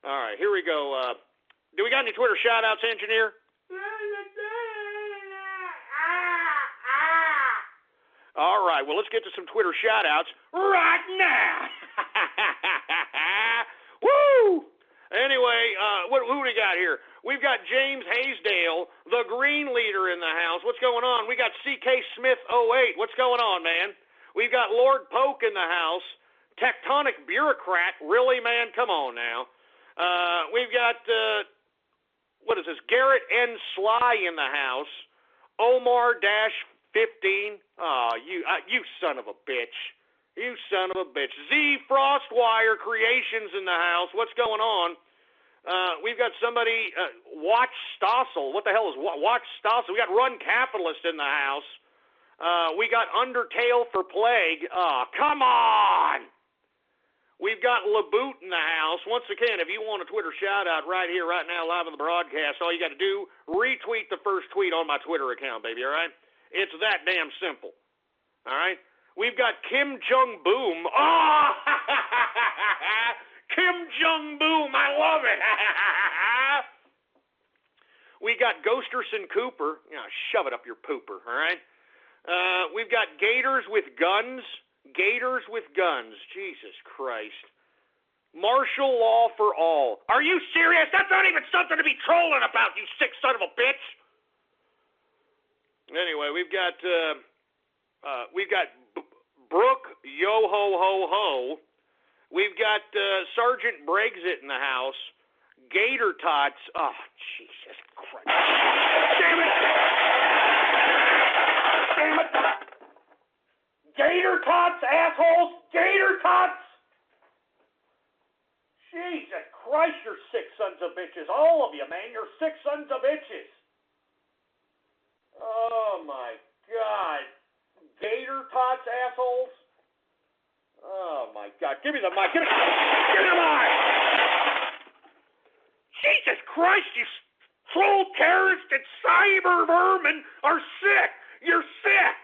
All right, here we go. Do we got any Twitter shout-outs, engineer? All right, well, let's get to some Twitter shout-outs right now. Woo! Anyway, who do we got here? We've got James Haysdale, the Green Leader, in the house. What's going on? We got C.K. Smith 08. What's going on, man? We've got Lord Polk in the house. Tectonic Bureaucrat. Really, man? Come on now. We've got, what is this? Garrett N. Sly in the house. Omar-15. Oh, you son of a bitch. You son of a bitch. Z Frostwire Creations in the house. What's going on? We've got somebody, Watch Stossel. What the hell is Watch Stossel? We got Run Capitalist in the house. We got Undertale for Plague. Oh, come on! We've got LaBoot in the house. Once again, if you want a Twitter shout-out right here, right now, live on the broadcast, all you got to do, retweet the first tweet on my Twitter account, baby, all right? It's that damn simple, all right? We've got Kim Jong-boom. Oh! Kim Jong-boom, I love it. We got Ghosterson Cooper. Shove it up your pooper, all right? We've got Gators with Guns. Gators with Guns. Jesus Christ. Martial law for all. Are you serious? That's not even something to be trolling about, you sick son of a bitch. Anyway, we've got Brooke Yo Ho Ho Ho. We've got Sergeant Brexit in the house. Gator Tots. Oh, Jesus Christ. Damn it. Damn it. Gator Tots, assholes. Gator Tots. Jesus Christ, you're sick sons of bitches. All of you, man. You're sick sons of bitches. Oh, my God. Gator Tots, assholes. Oh, my God. Give me the mic. Give me the mic. Jesus Christ, you troll terrorists and cyber vermin are sick. You're sick.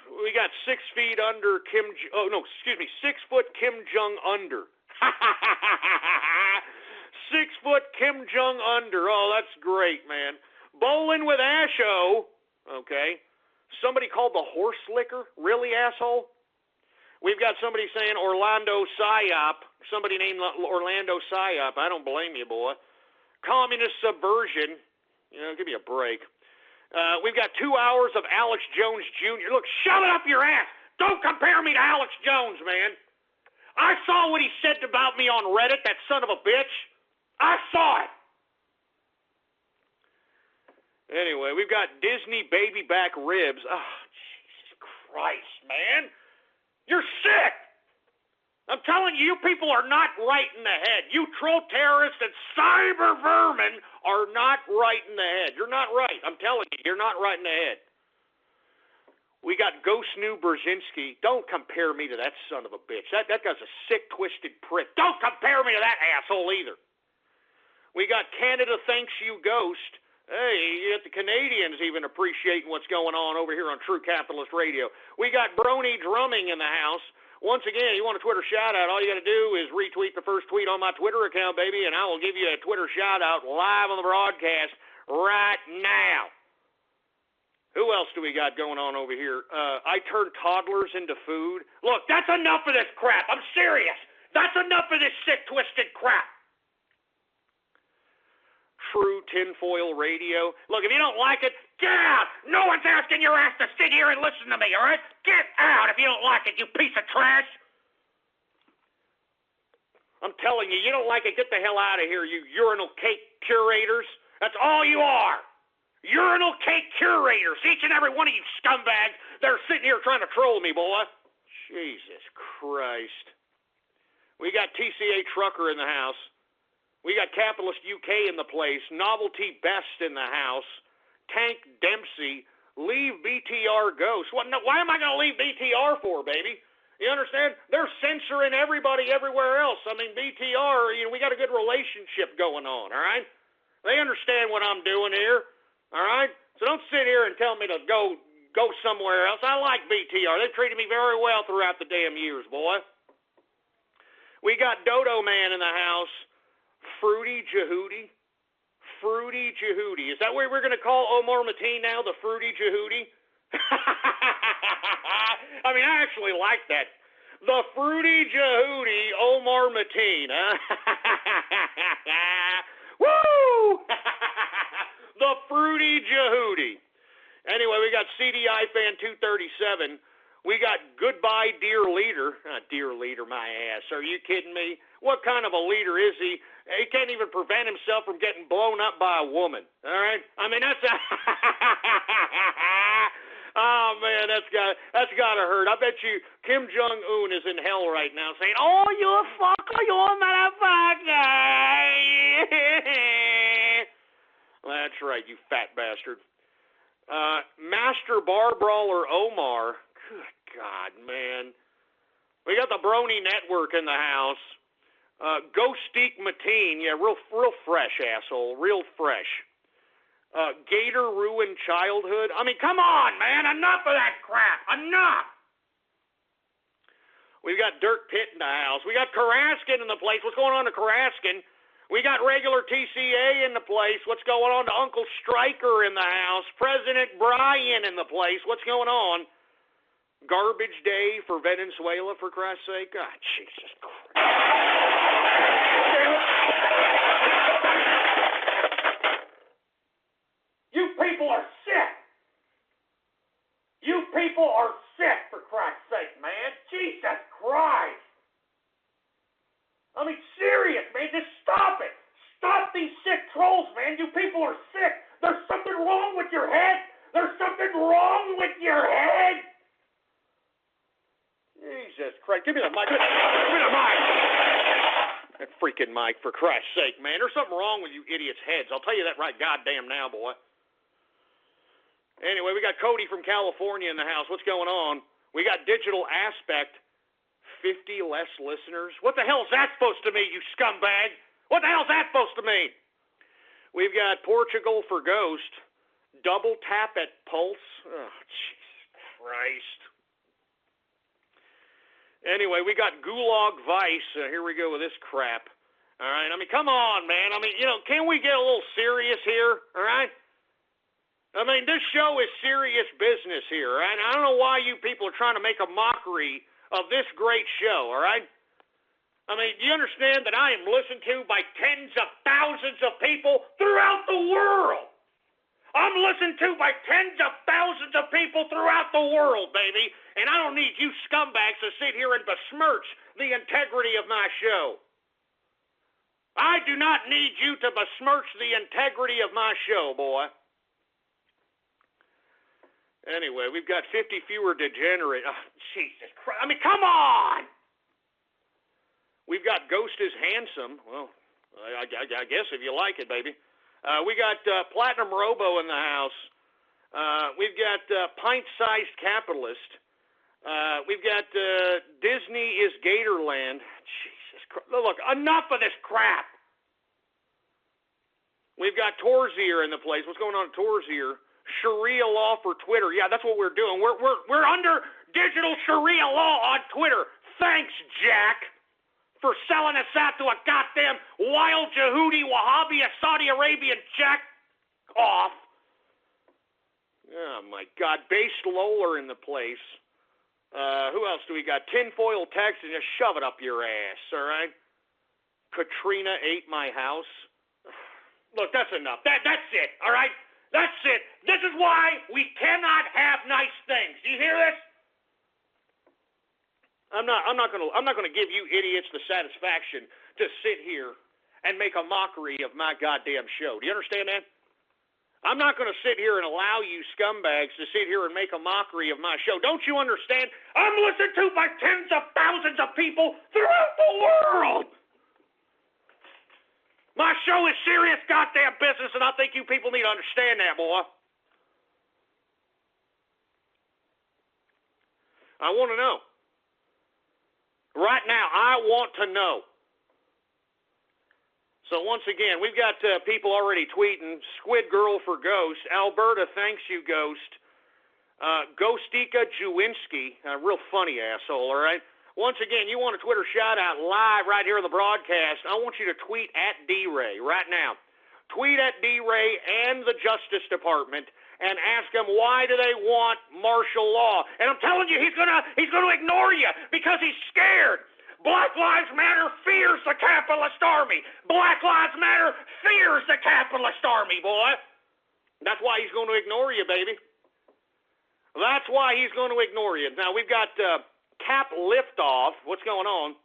We got 6 feet under 6 foot Kim Jong under. 6 foot Kim Jong under. Oh, that's great, man. Bowling with Asho. Okay. Somebody called the horse liquor? Really, asshole? We've got somebody saying Orlando Psyop. Somebody named Orlando Psyop. I don't blame you, boy. Communist subversion. Give me a break. We've got 2 hours of Alex Jones Jr. Look, shove it up your ass. Don't compare me to Alex Jones, man. I saw what he said about me on Reddit, that son of a bitch. I saw it. Anyway, we've got Disney baby back ribs. Oh, Jesus Christ, man. You're sick. I'm telling you, you people are not right in the head. You troll terrorists and cyber vermin are not right in the head. You're not right. I'm telling you, you're not right in the head. We got Ghost New Brzezinski. Don't compare me to that son of a bitch. That guy's a sick, twisted prick. Don't compare me to that asshole either. We got Canada Thanks You Ghost. Hey, you got the Canadians even appreciating what's going on over here on True Capitalist Radio. We got Brony Drumming in the house. Once again, you want a Twitter shout-out, all you got to do is retweet the first tweet on my Twitter account, baby, and I will give you a Twitter shout-out live on the broadcast right now. Who else do we got going on over here? I turn toddlers into food. Look, that's enough of this crap. I'm serious. That's enough of this sick, twisted crap. True Tinfoil Radio. Look, if you don't like it, get out. No one's asking your ass to sit here and listen to me, all right? Get out if you don't like it, you piece of trash. I'm telling you, you don't like it, get the hell out of here, you urinal cake curators. That's all you are. Urinal cake curators. Each and every one of you scumbags that are sitting here trying to troll me, boy. Jesus Christ. We got TCA Trucker in the house. We got Capitalist UK in the place, Novelty Best in the house, Tank Dempsey, Leave BTR Ghost. What? No, why am I going to leave BTR for, baby? You understand? They're censoring everybody everywhere else. I mean, BTR, we got a good relationship going on, all right? They understand what I'm doing here, all right? So don't sit here and tell me to go somewhere else. I like BTR. They've treated me very well throughout the damn years, boy. We got Dodo Man in the house. Fruity Jehudi. Fruity Jehudi. Is that what we're going to call Omar Mateen now, the Fruity Jehudi? I mean, I actually like that. The Fruity Jehudi Omar Mateen. Huh? Woo! The Fruity Jehudi. Anyway, we got CDI Fan 237. We got Goodbye Dear Leader. Dear Leader, my ass. Are you kidding me? What kind of a leader is he? He can't even prevent himself from getting blown up by a woman. All right? I mean, that's oh, man, that's got to hurt. I bet you Kim Jong-un is in hell right now saying, oh, you a fucker, you a motherfucker. That's right, you fat bastard. Master Bar Brawler Omar. Good God, man. We got the Brony Network in the house. Ghostique Mateen. Yeah, real fresh, asshole. Real fresh. Gator Ruined Childhood. I mean, come on, man. Enough of that crap. Enough. We've got Dirt Pit in the house. We got Karaskin in the place. What's going on to Karaskin? We got regular TCA in the place. What's going on to Uncle Stryker in the house? President Brian in the place. What's going on? Garbage Day for Venezuela, for Christ's sake. God, Jesus Christ. You people are sick. You people are sick, for Christ's sake, man. Jesus Christ. I mean, serious, man. Just stop it. Stop these sick trolls, man. You people are sick. There's something wrong with your head. There's something wrong with your head. Jesus Christ. Give me the mic. Give me the mic. That freaking mic, for Christ's sake, man. There's something wrong with you idiots' heads. I'll tell you that right goddamn now, boy. Anyway, we got Cody from California in the house. What's going on? We got Digital Aspect. 50 less listeners. What the hell is that supposed to mean, you scumbag? What the hell is that supposed to mean? We've got Portugal for Ghost. Double Tap at Pulse. Oh, Jesus Christ. Anyway, we got Gulag Vice. Here we go with this crap. All right. I mean, come on, man. I mean, can we get a little serious here? All right. I mean, this show is serious business here. All right? I don't know why you people are trying to make a mockery of this great show. All right. I mean, do you understand that I am listened to by tens of thousands of people throughout the world? I'm listened to by tens of thousands of people throughout the world, baby. And I don't need you scumbags to sit here and besmirch the integrity of my show. I do not need you to besmirch the integrity of my show, boy. Anyway, we've got 50 fewer degenerate. Oh, Jesus Christ. I mean, come on! We've got Ghost is Handsome. Well, I guess if you like it, baby. We got Platinum Robo in the house. We've got Pint-Sized Capitalist. We've got Disney is Gatorland. Jesus Christ. Look, enough of this crap. We've got Torzier in the place. What's going on at Torzier? Sharia law for Twitter. Yeah, that's what we're doing. We're under digital Sharia law on Twitter. Thanks, Jack, for selling us out to a goddamn wild Yehudi, Wahhabi, Saudi Arabian jack off. Oh, my God. Base Loler in the place. Who else do we got? Tinfoil text and just shove it up your ass, all right? Katrina ate my house. Look, that's enough. That's it, all right? That's it. This is why we cannot have nice things. Do you hear this? I'm not gonna give you idiots the satisfaction to sit here and make a mockery of my goddamn show. Do you understand that? I'm not going to sit here and allow you scumbags to sit here and make a mockery of my show. Don't you understand? I'm listened to by tens of thousands of people throughout the world. My show is serious goddamn business, and I think you people need to understand that, boy. I want to know. Right now, I want to know. So once again, we've got people already tweeting. Squid Girl for Ghost. Alberta, thanks you, Ghost. Ghostika Jewinski. Real funny asshole, all right? Once again, you want a Twitter shout-out live right here on the broadcast, I want you to tweet at D-Ray right now. Tweet at D-Ray and the Justice Department and ask them why do they want martial law. And I'm telling you, he's gonna ignore you because he's scared. Black Lives Matter fears the capitalist army. Black Lives Matter fears the capitalist army, boy. That's why he's going to ignore you, baby. That's why he's going to ignore you. Now, we've got Cap Liftoff. What's going on?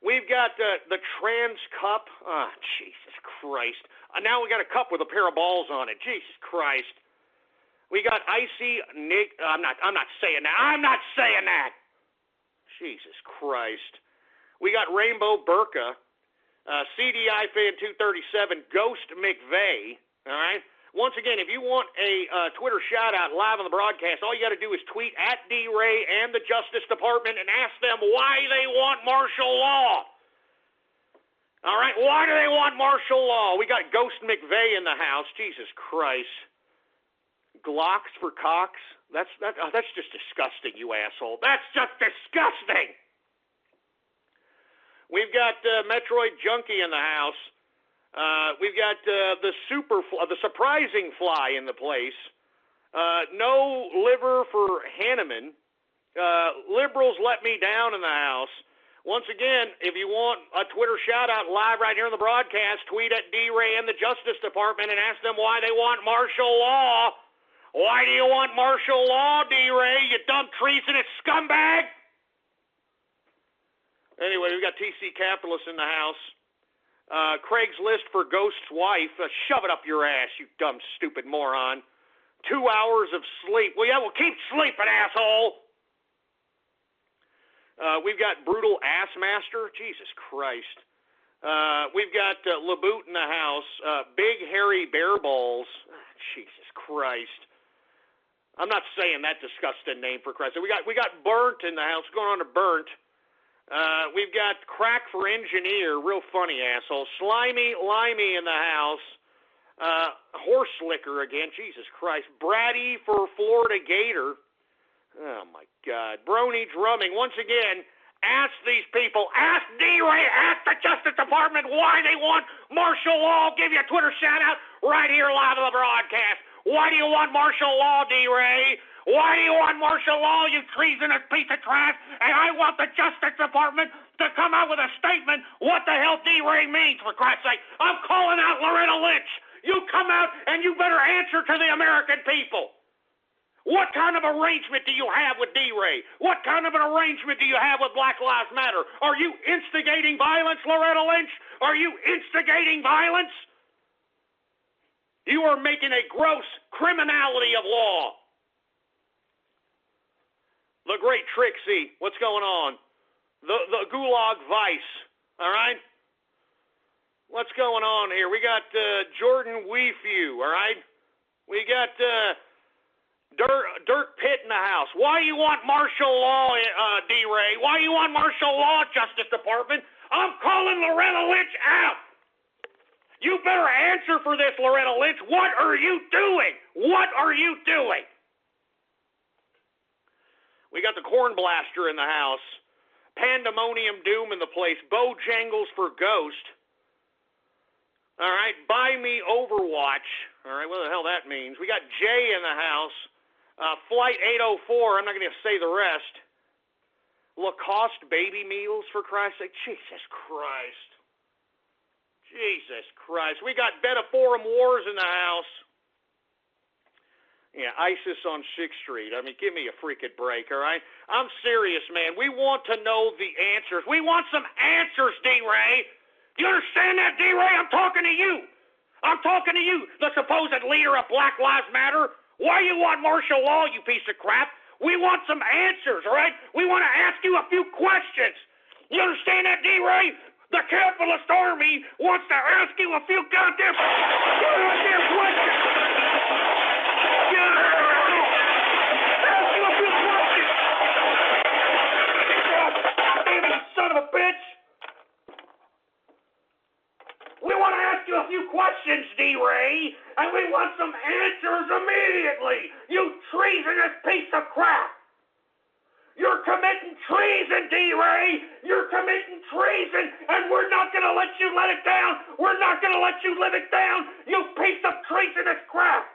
We've got the Trans Cup. Oh, Jesus Christ. Now we got a cup with a pair of balls on it. Jesus Christ. We got Icy Nick. I'm not saying that. I'm not saying that. Jesus Christ. We got Rainbow Burka, CDI Fan 237, Ghost McVeigh. All right. Once again, if you want a Twitter shout-out live on the broadcast, all you got to do is tweet at D-Ray and the Justice Department and ask them why they want martial law. All right, why do they want martial law? We got Ghost McVeigh in the house. Jesus Christ. Glocks for cocks? That's just disgusting, you asshole. That's just disgusting. We've got Metroid Junkie in the house. We've got the surprising fly in the place. No liver for Hanneman. Liberals let me down in the house. Once again, if you want a Twitter shout-out live right here on the broadcast, tweet at D-Ray and the Justice Department and ask them why they want martial law. Why do you want martial law, D-Ray, you dumb treasonous scumbag? Anyway, we've got TC Capitalists in the house. Craigslist for Ghost's wife. Shove it up your ass, you dumb, stupid moron. 2 hours of sleep. Well, yeah, well, keep sleeping, asshole. We've got Brutal Ass Master. Jesus Christ. We've got LeBoot in the house. Big Hairy Bear Balls. Jesus Christ. I'm not saying that disgusting name for Christ. We got Burnt in the house. What's going on to Burnt? We've got Crack for Engineer, real funny asshole. Slimy Limey in the house. Horse Liquor again, Jesus Christ. Bratty for Florida Gator. Oh my God. Brony Drumming. Once again, ask these people, ask D-Ray, ask the Justice Department why they want martial law. I'll give you a Twitter shout out right here live on the broadcast. Why do you want martial law, D-Ray? Why do you want martial law, you treasonous piece of trash? And I want the Justice Department to come out with a statement what the hell D-Ray means, for Christ's sake. I'm calling out Loretta Lynch. You come out and you better answer to the American people. What kind of arrangement do you have with D-Ray? What kind of an arrangement do you have with Black Lives Matter? Are you instigating violence, Loretta Lynch? Are you instigating violence? You are making a gross criminality of law. The Great Trixie, what's going on? The Gulag Vice, all right? What's going on here? We got Jordan Weefew, all right? We got Dirk Pitt in the house. Why you want martial law, D-Ray? Why you want martial law, Justice Department? I'm calling Loretta Lynch out. You better answer for this, Loretta Lynch. What are you doing? What are you doing? We got the Corn Blaster in the house. Pandemonium Doom in the place. Bojangles for Ghost. All right. Buy me Overwatch. All right. What the hell that means? We got Jay in the house. Flight 804. I'm not going to say the rest. Lacoste Baby Meals, for Christ's sake. Jesus Christ. Jesus Christ. We got Betaforum Wars in the house. Yeah, ISIS on 6th Street. I mean, give me a freaking break, all right? I'm serious, man. We want to know the answers. We want some answers, D-Ray. You understand that, D-Ray? I'm talking to you. I'm talking to you, the supposed leader of Black Lives Matter. Why you want martial law, you piece of crap? We want some answers, all right? We want to ask you a few questions. You understand that, D-Ray? The capitalist army wants to ask you a few goddamn questions. Ask you a few questions. Damn you son of a bitch. We want to ask you a few questions, D-Ray, and we want some answers immediately, you treasonous piece of crap. You're committing treason, D-Ray. You're committing treason, and we're not going to let you let it down. We're not going to let you live it down, you piece of treasonous crap.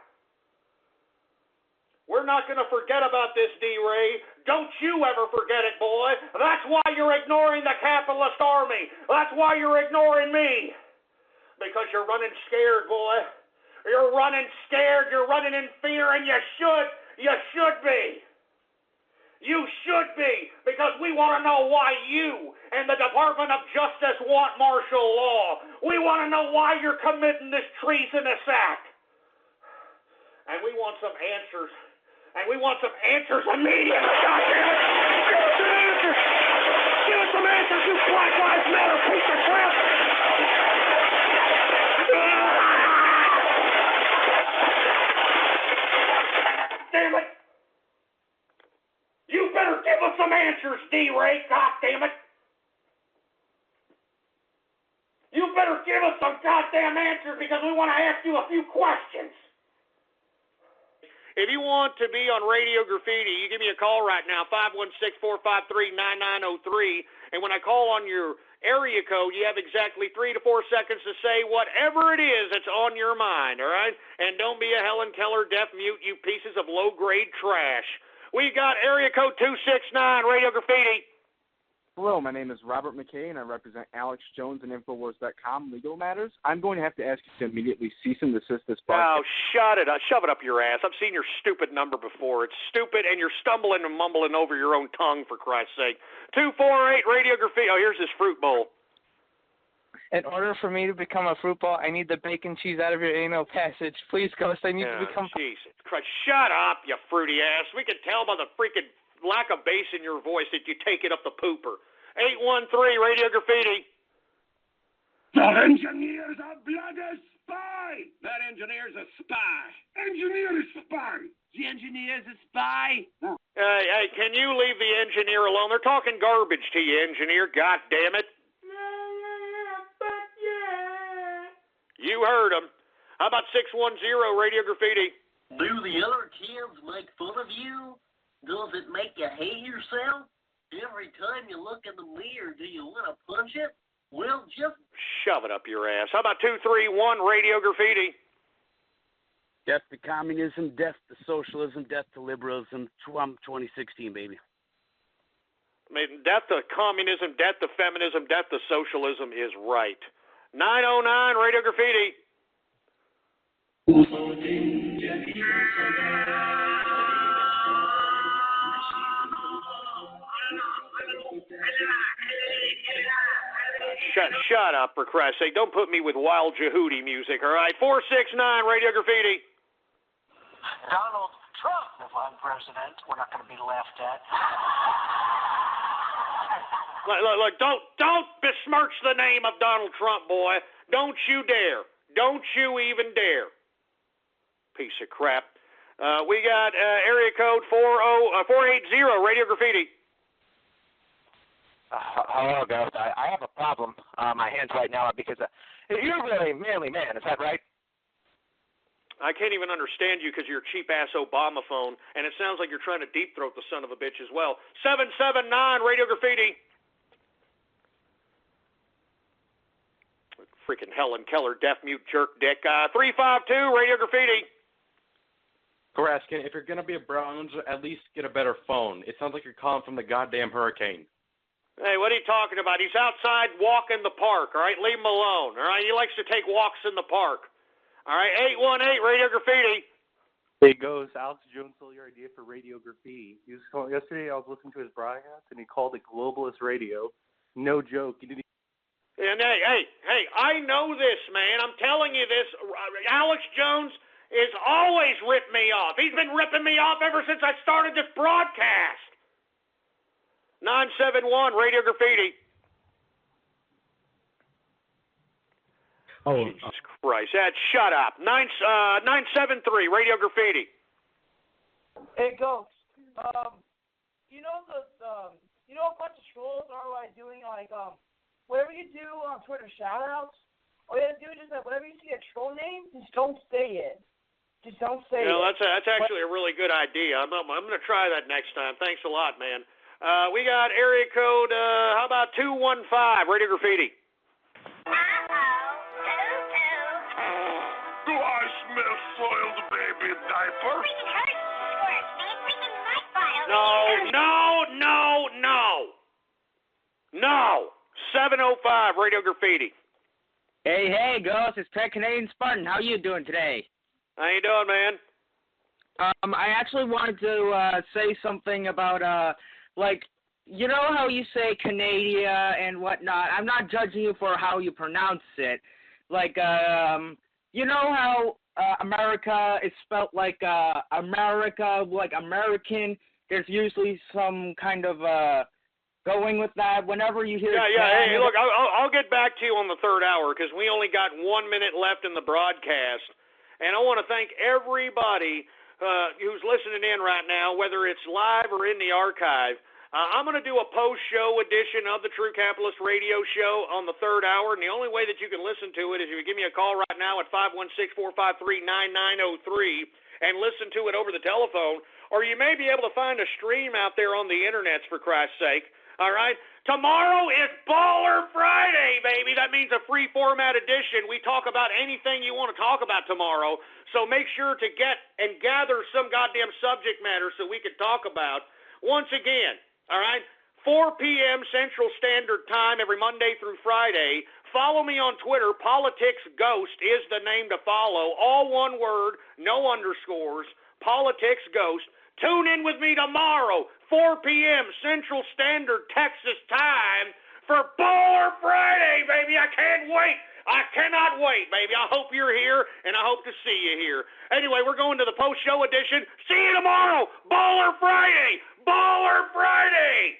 We're not going to forget about this, D-Ray. Don't you ever forget it, boy. That's why you're ignoring the capitalist army. That's why you're ignoring me. Because you're running scared, boy. You're running scared. You're running in fear, and you should. You should be. You should be, because we want to know why you and the Department of Justice want martial law. We want to know why you're committing this treasonous act. And we want some answers. And we want some answers immediately. God damn it. Give us some answers. Give us some answers, you Black Lives Matter piece of crap. Damn it. You better give us some answers, D-Ray. God damn it. You better give us some goddamn answers, because we want to ask you a few questions. If you want to be on Radio Graffiti, you give me a call right now, 516-453-9903. And when I call on your area code, you have exactly 3 to 4 seconds to say whatever it is that's on your mind, all right? And don't be a Helen Keller deaf mute, you pieces of low-grade trash. We got area code 269, Radio Graffiti. Hello, my name is Robert McKay, and I represent Alex Jones and Infowars.com Legal Matters. I'm going to have to ask you to immediately cease and desist this podcast. Oh, shut it up. Shove it up your ass. I've seen your stupid number before. It's stupid, and you're stumbling and mumbling over your own tongue, for Christ's sake. 248, Radio Graffiti. Oh, here's this fruit bowl. In order for me to become a fruit ball, I need the bacon cheese out of your anal passage. Please, Ghost, I need to become... Jesus Christ. Shut up, you fruity ass. We can tell by the freaking lack of bass in your voice that you take it up the pooper. 813, Radio Graffiti. The engineer's a bloody spy. That engineer's a spy. Engineer is spy. The engineer's a spy. Hey, can you leave the engineer alone? They're talking garbage to you, engineer. God damn it. You heard them. How about 610, Radio Graffiti? Do the other kids make fun of you? Does it make you hate yourself? Every time you look in the mirror, do you want to punch it? Well, just... Shove it up your ass. How about 231, Radio Graffiti? Death to communism, death to socialism, death to liberalism. Trump 2016, baby. I mean, death to communism, death to feminism, death to socialism is right. 909, Radio Graffiti. Shut up, for Christ's sake. Don't put me with wild Jehudi music, all right? 469, Radio Graffiti. Donald Trump, if I'm president, we're not going to be laughed at. Look, don't besmirch the name of Donald Trump, boy. Don't you dare. Don't you even dare. Piece of crap. We got area code 480, Radio Graffiti. Hello, Ghost. I have a problem on my hands right now because you're a really manly man. Is that right? I can't even understand you because you're a cheap-ass Obama phone, and it sounds like you're trying to deep-throat the son of a bitch as well. 779, Radio Graffiti. Freaking Helen Keller, deaf mute jerk dick. 352, Radio Graffiti. Karaskin, if you're going to be a Browns, at least get a better phone. It sounds like you're calling from the goddamn hurricane. Hey, what are you talking about? He's outside walking the park, all right? Leave him alone, all right? He likes to take walks in the park. All right, 818, Radio Graffiti. Hey, Ghost, Alex Jones stole your idea for Radio Graffiti. Yesterday I was listening to his broadcast, and he called it Globalist Radio. No joke. He didn't. And hey, I know this, man. I'm telling you this. Alex Jones is always ripped me off. He's been ripping me off ever since I started this broadcast. 971, Radio Graffiti. Oh, Jesus Christ. Shut up. 973, Radio Graffiti. Hey, Ghost. You know a bunch of trolls are like doing whatever you do on Twitter shoutouts. All you have to do is just whenever you see a troll name, just don't say it. Just don't say it. That's actually a really good idea. I'm going to try that next time. Thanks a lot, man. We got area code, how about 215, Radio Graffiti? Do I smell soiled baby diapers? No. 705, Radio Graffiti. Hey, Ghost. It's Ted Canadian Spartan. How you doing today? How you doing, man? I actually wanted to say something about, you know how you say Canada and whatnot. I'm not judging you for how you pronounce it. You know how America is spelled like America, like American. There's usually some kind of going with that. Whenever you hear Hey, look, I'll get back to you on the third hour because we only got 1 minute left in the broadcast. And I want to thank everybody who's listening in right now, whether it's live or in the archive. I'm going to do a post-show edition of the True Capitalist Radio Show on the third hour, and the only way that you can listen to it is if you give me a call right now at 516-453-9903 and listen to it over the telephone, or you may be able to find a stream out there on the internets, for Christ's sake. All right? Tomorrow is Baller Friday, baby. That means a free format edition. We talk about anything you want to talk about tomorrow, so make sure to get and gather some goddamn subject matter so we can talk about. Once again, all right, 4 p.m. Central Standard Time every Monday through Friday. Follow me on Twitter. Politics Ghost is the name to follow. All one word, no underscores. Politics Ghost. Tune in with me tomorrow, 4 p.m. Central Standard Texas Time for Baller Friday, baby. I can't wait. I cannot wait, baby. I hope you're here, and I hope to see you here. Anyway, we're going to the post-show edition. See you tomorrow. Baller Friday. Baller Friday!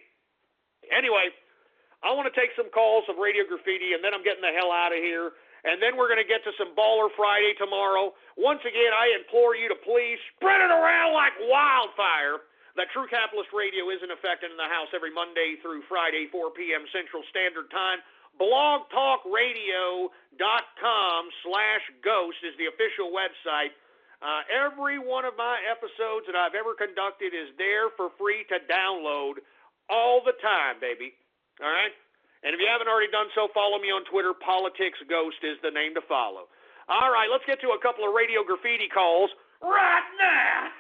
Anyway, I want to take some calls of Radio Graffiti, and then I'm getting the hell out of here. And then we're going to get to some Baller Friday tomorrow. Once again, I implore you to please spread it around like wildfire. That True Capitalist Radio is in effect in the house every Monday through Friday, 4 p.m. Central Standard Time. BlogTalkRadio.com/ghost is the official website. Every one of my episodes that I've ever conducted is there for free to download all the time, baby. All right? And if you haven't already done so, follow me on Twitter. Politics Ghost is the name to follow. All right, let's get to a couple of Radio Graffiti calls right now.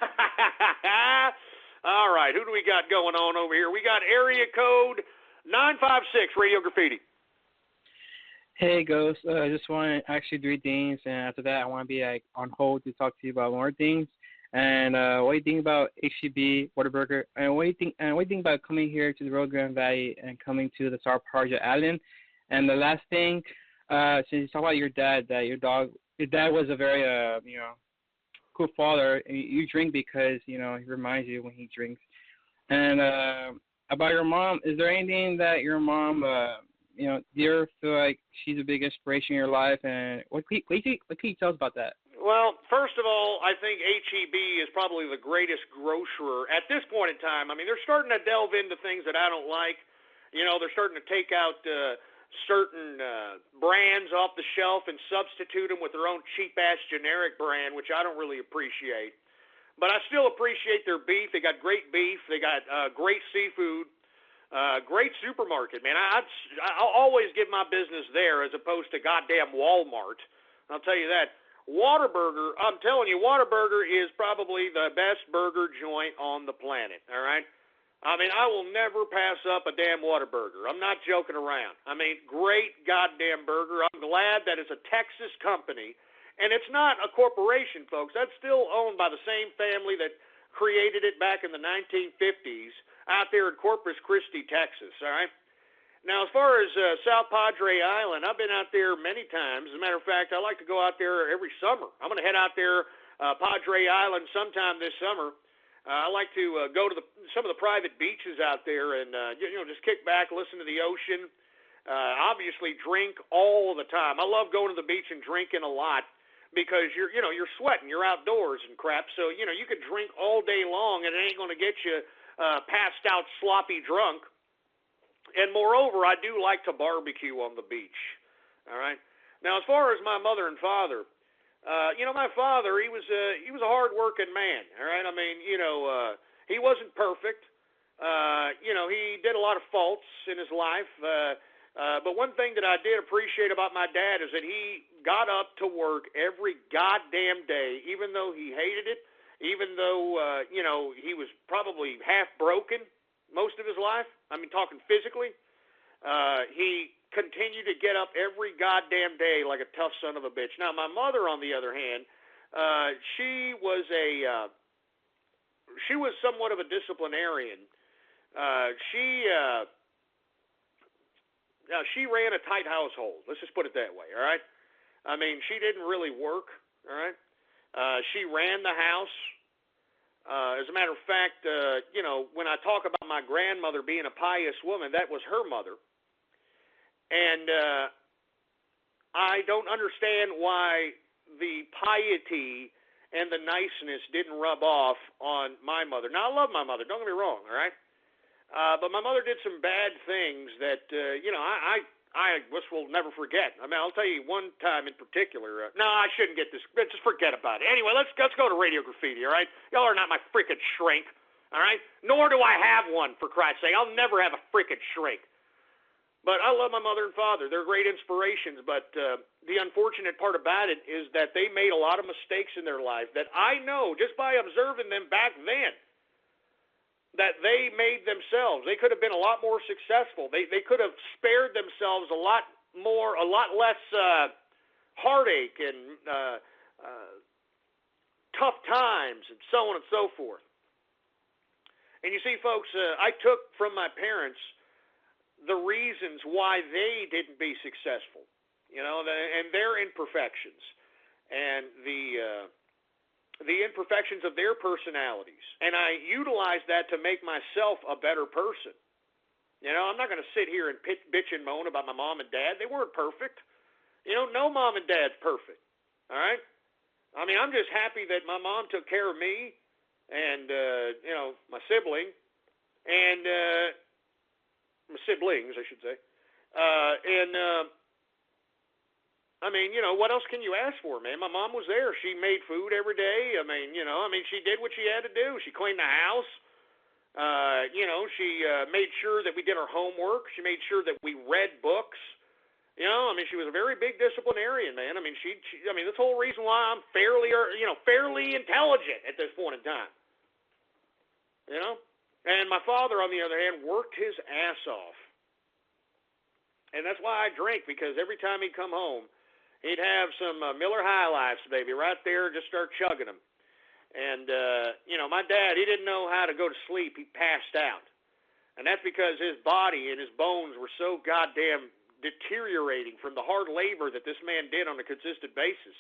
All right, who do we got going on over here? We got area code 956, Radio Graffiti. Hey, Ghost. I just want to ask you 3 things, and after that, I want to be on hold to talk to you about more things. And what do you think about HEB, Whataburger, and what do you think about coming here to the Rio Grande Valley and coming to the South Parja Island? And the last thing, since you talk about your dad, that your dad was a very cool father, and you drink because he reminds you when he drinks. And about your mom, is there anything that your mom do you feel like she's a big inspiration in your life? And what can you tell us about that? Well, first of all, I think HEB is probably the greatest grocer at this point in time. I mean, they're starting to delve into things that I don't like. They're starting to take out certain brands off the shelf and substitute them with their own cheap-ass generic brand, which I don't really appreciate. But I still appreciate their beef. They got great beef. They got great seafood. Great supermarket, man. I'll always give my business there as opposed to goddamn Walmart. I'll tell you that. Whataburger, I'm telling you, Whataburger is probably the best burger joint on the planet, all right? I mean, I will never pass up a damn Whataburger. I'm not joking around. I mean, great goddamn burger. I'm glad that it's a Texas company, and it's not a corporation, folks. That's still owned by the same family that created it back in the 1950s out there in Corpus Christi, Texas, all right? Now, as far as South Padre Island, I've been out there many times. As a matter of fact, I like to go out there every summer. I'm going to head out there, Padre Island, sometime this summer. I like to go to some of the private beaches out there and, just kick back, listen to the ocean. Obviously, drink all the time. I love going to the beach and drinking a lot because you're sweating, you're outdoors and crap. So, you can drink all day long and it ain't going to get you passed out, sloppy drunk. And moreover, I do like to barbecue on the beach. All right. Now, as far as my mother and father, my father, he was a hard-working man. All right. I mean, he wasn't perfect. he did a lot of faults in his life. But one thing that I did appreciate about my dad is that he got up to work every goddamn day, even though he hated it, even though, he was probably half broken most of his life. I mean, talking physically. He continued to get up every goddamn day like a tough son of a bitch. Now, my mother, on the other hand, she was somewhat of a disciplinarian. She ran a tight household. Let's just put it that way, all right? I mean, she didn't really work, all right? She ran the house. As a matter of fact, when I talk about my grandmother being a pious woman, that was her mother. And I don't understand why the piety and the niceness didn't rub off on my mother. Now, I love my mother. Don't get me wrong, all right? But my mother did some bad things that, I will never forget. I mean, I'll tell you one time in particular. No, I shouldn't get this. Just forget about it. Anyway, let's go to Radio Graffiti, all right? Y'all are not my freaking shrink, all right? Nor do I have one, for Christ's sake. I'll never have a freaking shrink. But I love my mother and father. They're great inspirations. But the unfortunate part about it is that they made a lot of mistakes in their life that I know, just by observing them back then, that they made themselves. They could have been a lot more successful. They could have spared themselves a lot less heartache and tough times and so on and so forth. And you see, folks, I took from my parents the reasons why they didn't be successful, and their imperfections, and the imperfections of their personalities. And I utilized that to make myself a better person. I'm not going to sit here and bitch and moan about my mom and dad. They weren't perfect. No mom and dad's perfect, all right? I mean, I'm just happy that my mom took care of me and, my sibling, and my siblings, I should say. I mean, what else can you ask for, man? My mom was there. She made food every day. I mean, she did what she had to do. She cleaned the house. She made sure that we did our homework. She made sure that we read books. She was a very big disciplinarian, man. I mean, that's the whole reason why I'm fairly intelligent at this point in time. And my father, on the other hand, worked his ass off. And that's why I drink, because every time he'd come home, he'd have some Miller High Lifes, baby, right there, just start chugging them. And, my dad, he didn't know how to go to sleep. He passed out. And that's because his body and his bones were so goddamn deteriorating from the hard labor that this man did on a consistent basis.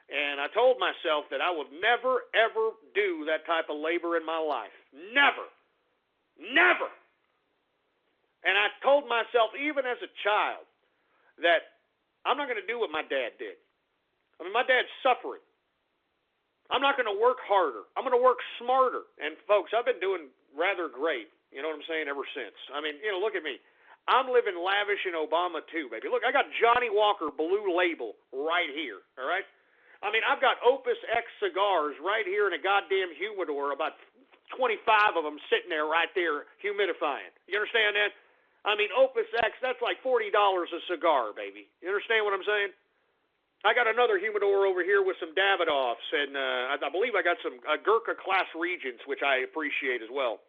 And I told myself that I would never, ever do that type of labor in my life. Never. Never. And I told myself, even as a child, that I'm not going to do what my dad did. I mean, my dad's suffering. I'm not going to work harder. I'm going to work smarter. And, folks, I've been doing rather great, you know what I'm saying, ever since. I mean, look at me. I'm living lavish in Obama, too, baby. Look, I got Johnny Walker Blue Label right here, all right? I mean, I've got Opus X cigars right here in a goddamn humidor, about 25 of them sitting there right there humidifying. You understand that? I mean, Opus X, that's like $40 a cigar, baby. You understand what I'm saying? I got another humidor over here with some Davidoffs, and I believe I got some Gurkha Class Regents, which I appreciate as well.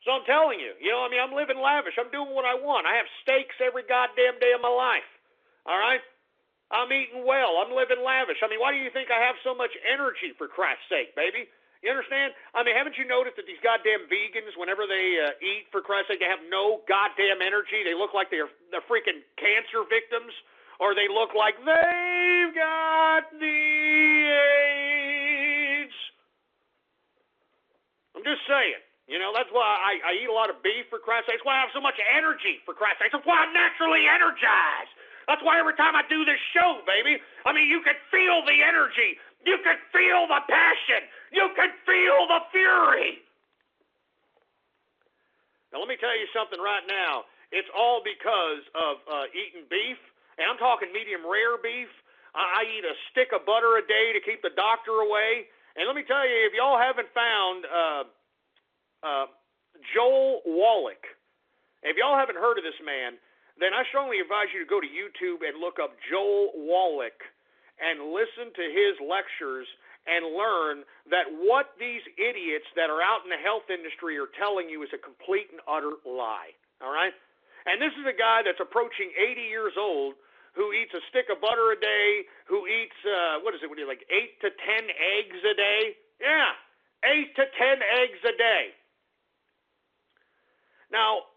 So I'm telling you, I'm living lavish. I'm doing what I want. I have steaks every goddamn day of my life, all right? I'm eating well. I'm living lavish. I mean, why do you think I have so much energy, for Christ's sake, baby? You understand? I mean, haven't you noticed that these goddamn vegans, whenever they eat, for Christ's sake, they have no goddamn energy? They look like they're freaking cancer victims, or they look like they've got the AIDS. I'm just saying. That's why I eat a lot of beef, for Christ's sake. That's why I have so much energy, for Christ's sake. That's why I'm naturally energized. That's why every time I do this show, baby, I mean, you can feel the energy. You can feel the passion. You can feel the fury. Now, let me tell you something right now. It's all because of eating beef, and I'm talking medium rare beef. I eat a stick of butter a day to keep the doctor away. And let me tell you, if y'all haven't found Joel Wallach. If y'all haven't heard of this man, then I strongly advise you to go to YouTube and look up Joel Wallach and listen to his lectures and learn that what these idiots that are out in the health industry are telling you is a complete and utter lie. All right? And this is a guy that's approaching 80 years old who eats a stick of butter a day, who eats, 8 to 10 eggs a day? Yeah, 8 to 10 eggs a day. Now,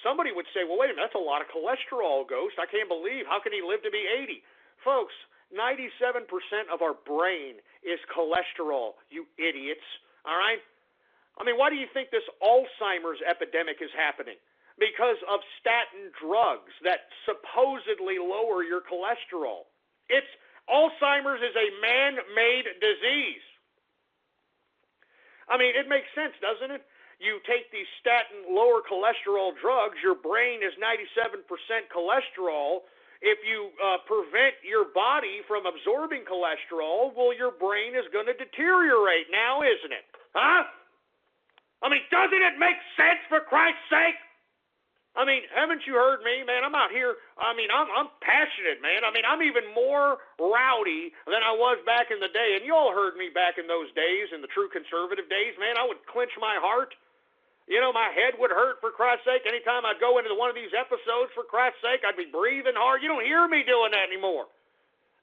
somebody would say, well, wait a minute, that's a lot of cholesterol, Ghost. I can't believe, how can he live to be 80? Folks, 97% of our brain is cholesterol, you idiots, all right? I mean, why do you think this Alzheimer's epidemic is happening? Because of statin drugs that supposedly lower your cholesterol. Alzheimer's is a man-made disease. I mean, it makes sense, doesn't it? You take these statin lower cholesterol drugs, your brain is 97% cholesterol. If you prevent your body from absorbing cholesterol, well, your brain is going to deteriorate now, isn't it? Huh? I mean, doesn't it make sense, for Christ's sake? I mean, haven't you heard me, man? I'm out here. I mean, I'm passionate, man. I mean, I'm even more rowdy than I was back in the day. And you all heard me back in those days, in the true conservative days, man. I would clench my heart. You know, my head would hurt, for Christ's sake. Anytime I'd go into one of these episodes, for Christ's sake, I'd be breathing hard. You don't hear me doing that anymore.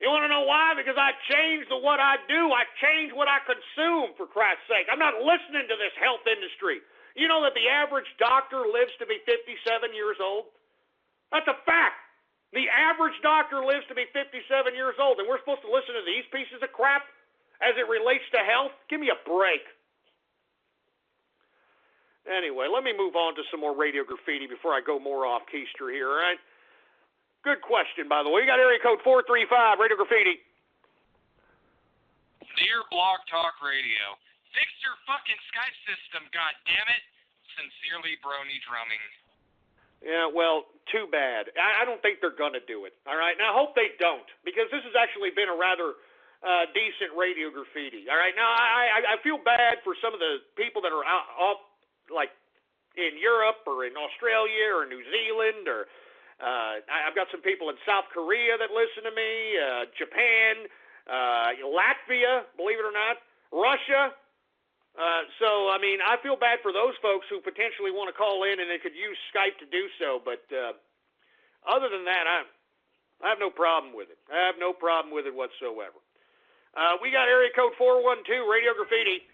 You want to know why? Because I changed what I do. I changed what I consume, for Christ's sake. I'm not listening to this health industry. You know that the average doctor lives to be 57 years old? That's a fact. The average doctor lives to be 57 years old, and we're supposed to listen to these pieces of crap as it relates to health? Give me a break. Anyway, let me move on to some more Radio Graffiti before I go more off keister here, all right? Good question, by the way. We got area code 435, Radio Graffiti. Dear Blog Talk Radio, fix your fucking Skype system, goddammit. Sincerely, Brony Drumming. Yeah, well, too bad. I don't think they're going to do it, all right? Now, I hope they don't, because this has actually been a rather decent Radio Graffiti, all right? Now, I feel bad for some of the people that are off, like, in Europe or in Australia or New Zealand, or I've got some people in South Korea that listen to me, Japan, Latvia, believe it or not, Russia. So, I mean, I feel bad for those folks who potentially want to call in and they could use Skype to do so. But other than that, I have no problem with it. I have no problem with it whatsoever. We got area code 412, Radio Graffiti.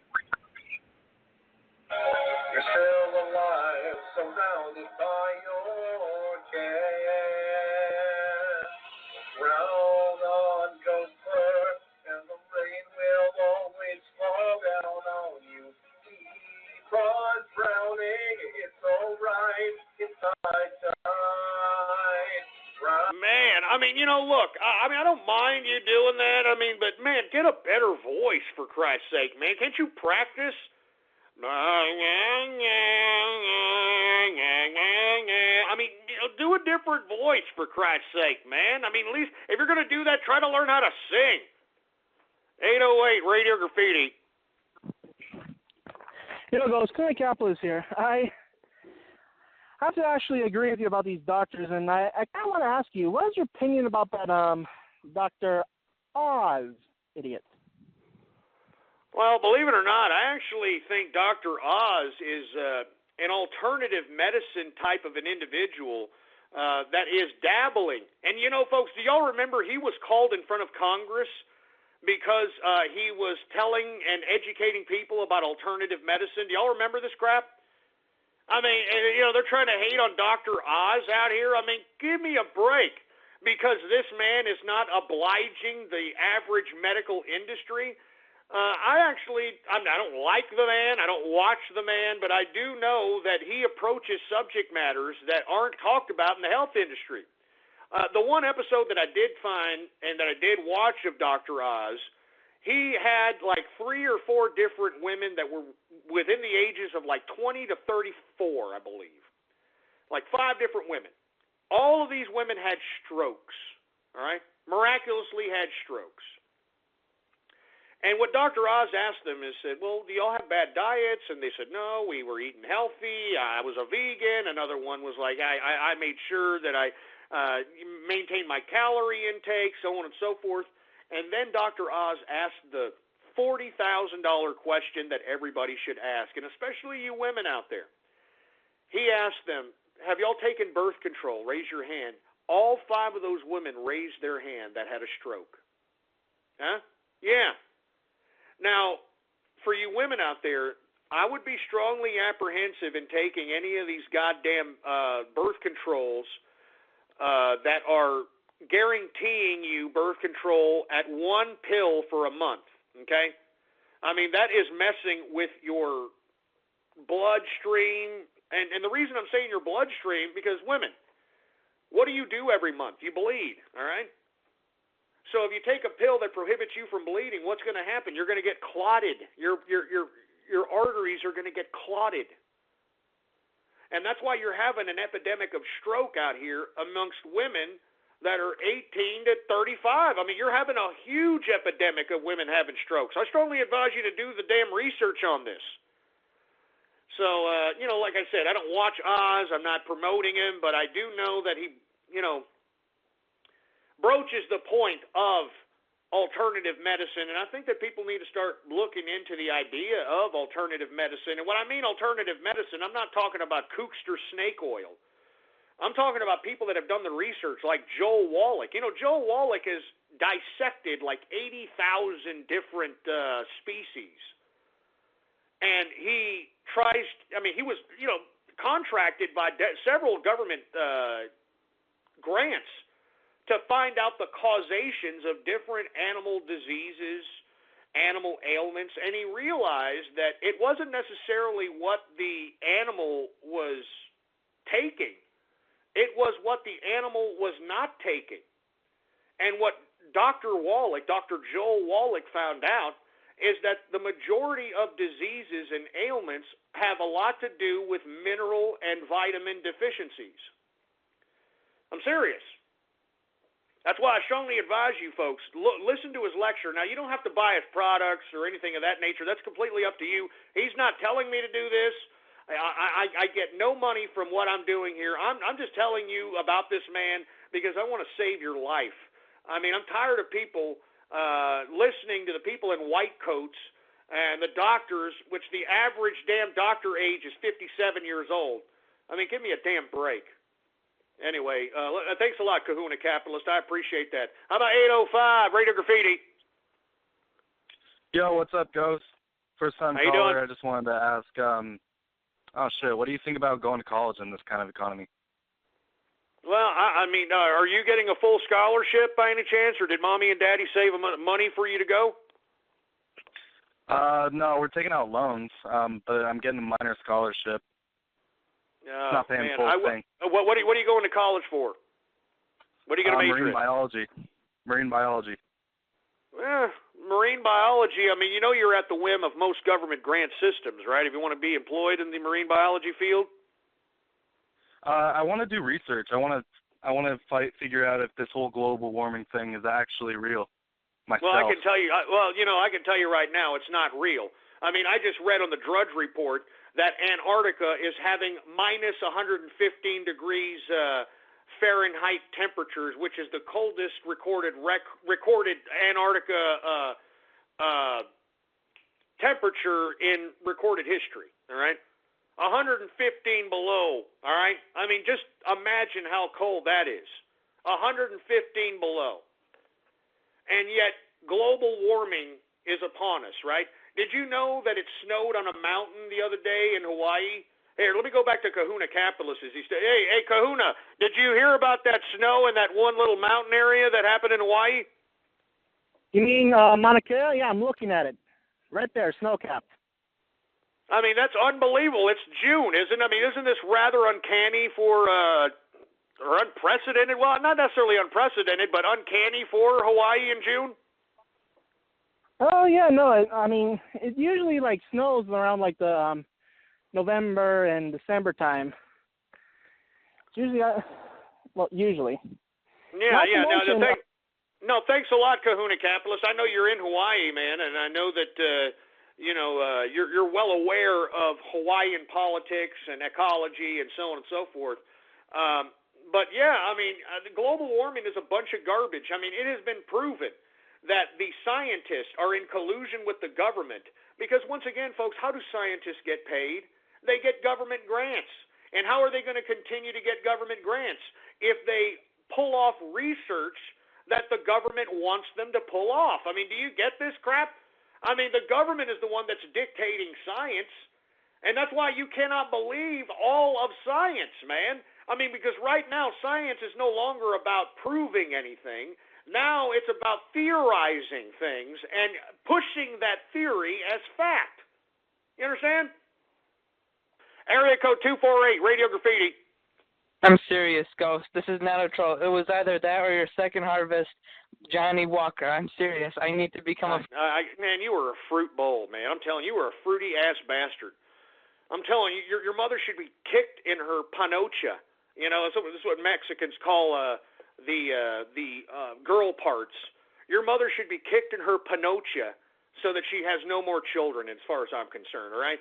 You're still alive, surrounded by your care. Round on Gopher, and the rain will always fall down on you. Keep on drowning, it's alright, it's high tide. Man, I mean, you know, look, I mean, I don't mind you doing that, I mean, but man, get a better voice, for Christ's sake, man. Can't you practice? I mean, do a different voice, for Christ's sake, man. I mean, at least if you're going to do that, try to learn how to sing. 808 Radio Graffiti. You know, Ghost, Curry Capitalist here. I have to actually agree with you about these doctors, and I kind of want to ask you, what is your opinion about that Dr. Oz idiot? Well, believe it or not, I actually think Dr. Oz is an alternative medicine type of an individual that is dabbling. And, you know, folks, do y'all remember he was called in front of Congress because he was telling and educating people about alternative medicine? Do y'all remember this crap? I mean, you know, they're trying to hate on Dr. Oz out here. I mean, give me a break, because this man is not obliging the average medical industry. I don't like the man, I don't watch the man, but I do know that he approaches subject matters that aren't talked about in the health industry. The one episode that I did find and that I did watch of Dr. Oz, he had like 3 or 4 different women that were within the ages of like 20 to 34, I believe. Like 5 different women. All of these women had strokes, all right? Miraculously had strokes. And what Dr. Oz asked them is, said, well, do y'all have bad diets? And they said, no, we were eating healthy. I was a vegan. Another one was like, I made sure that I maintained my calorie intake, so on and so forth. And then Dr. Oz asked the $40,000 question that everybody should ask, and especially you women out there. He asked them, have y'all taken birth control? Raise your hand. All 5 of those women raised their hand that had a stroke. Huh? Yeah. Now, for you women out there, I would be strongly apprehensive in taking any of these goddamn birth controls that are guaranteeing you birth control at 1 pill for a month, okay? I mean, that is messing with your bloodstream. And the reason I'm saying your bloodstream, because women, what do you do every month? You bleed, all right? So if you take a pill that prohibits you from bleeding, what's going to happen? You're going to get clotted. Your arteries are going to get clotted. And that's why you're having an epidemic of stroke out here amongst women that are 18 to 35. I mean, you're having a huge epidemic of women having strokes. I strongly advise you to do the damn research on this. So, like I said, I don't watch Oz. I'm not promoting him, but I do know that he, broaches the point of alternative medicine, and I think that people need to start looking into the idea of alternative medicine. And when I mean alternative medicine, I'm not talking about kookster snake oil. I'm talking about people that have done the research, like Joel Wallach. Joel Wallach has dissected like 80,000 different species. And he tries, he was, contracted by several government grants to find out the causations of different animal diseases, animal ailments, and he realized that it wasn't necessarily what the animal was taking. It was what the animal was not taking. And what Dr. Joel Wallach found out is that the majority of diseases and ailments have a lot to do with mineral and vitamin deficiencies. I'm serious. That's why I strongly advise you folks, listen to his lecture. Now, you don't have to buy his products or anything of that nature. That's completely up to you. He's not telling me to do this. I get no money from what I'm doing here. I'm just telling you about this man because I want to save your life. I mean, I'm tired of people listening to the people in white coats and the doctors, which the average damn doctor age is 57 years old. I mean, give me a damn break. Anyway, thanks a lot, Kahuna Capitalist. I appreciate that. How about 805, Radio Graffiti? Yo, what's up, Ghost? First time How you caller. doing? I just wanted to ask, what do you think about going to college in this kind of economy? Well, I mean, are you getting a full scholarship by any chance, or did Mommy and Daddy save money for you to go? No, we're taking out loans, but I'm getting a minor scholarship. Not paying full thing. What are you going to college for? What are you going to major in? Marine biology. Well, marine biology, I mean, you're at the whim of most government grant systems, right? If you want to be employed in the marine biology field? I want to do research. I want to figure out if this whole global warming thing is actually real myself. Well, I can tell you, I can tell you right now it's not real. I mean, I just read on the Drudge Report that Antarctica is having minus 115 degrees Fahrenheit temperatures, which is the coldest recorded Antarctica temperature in recorded history, all right? 115 below, all right? I mean, just imagine how cold that is. 115 below. And yet, global warming is upon us, right? Did you know that it snowed on a mountain the other day in Hawaii? Here, let me go back to Kahuna Capitalist. Hey, Kahuna, did you hear about that snow in that one little mountain area that happened in Hawaii? You mean Mauna Kea? Yeah, I'm looking at it. Right there, snow-capped. I mean, that's unbelievable. It's June, isn't it? I mean, isn't this rather uncanny or unprecedented? Well, not necessarily unprecedented, but uncanny for Hawaii in June? Oh, yeah, no, I mean, it usually, snows around, the November and December time. It's usually, usually. Yeah, yeah. Now, No, thanks a lot, Kahuna Capitalist. I know you're in Hawaii, man, and I know that you're well aware of Hawaiian politics and ecology and so on and so forth. But yeah, I mean, global warming is a bunch of garbage. I mean, it has been proven that the scientists are in collusion with the government because, once again, folks, how do scientists get paid? They get government grants. And how are they going to continue to get government grants if they pull off research that the government wants them to pull off? I mean, do you get this crap? I mean, the government is the one that's dictating science, and that's why you cannot believe all of science, man. I mean, because right now science is no longer about proving anything. Now it's about theorizing things and pushing that theory as fact. You understand? Area code 248, Radio Graffiti. I'm serious, Ghost. This is not a troll. It was either that or your second harvest, Johnny Walker. I'm serious. I need to become a... Man, you were a fruit bowl, man. I'm telling you, you were a fruity-ass bastard. I'm telling you, your mother should be kicked in her panocha. You know, this is what Mexicans call the girl parts. Your mother should be kicked in her panocha so that she has no more children, as far as I'm concerned, all right?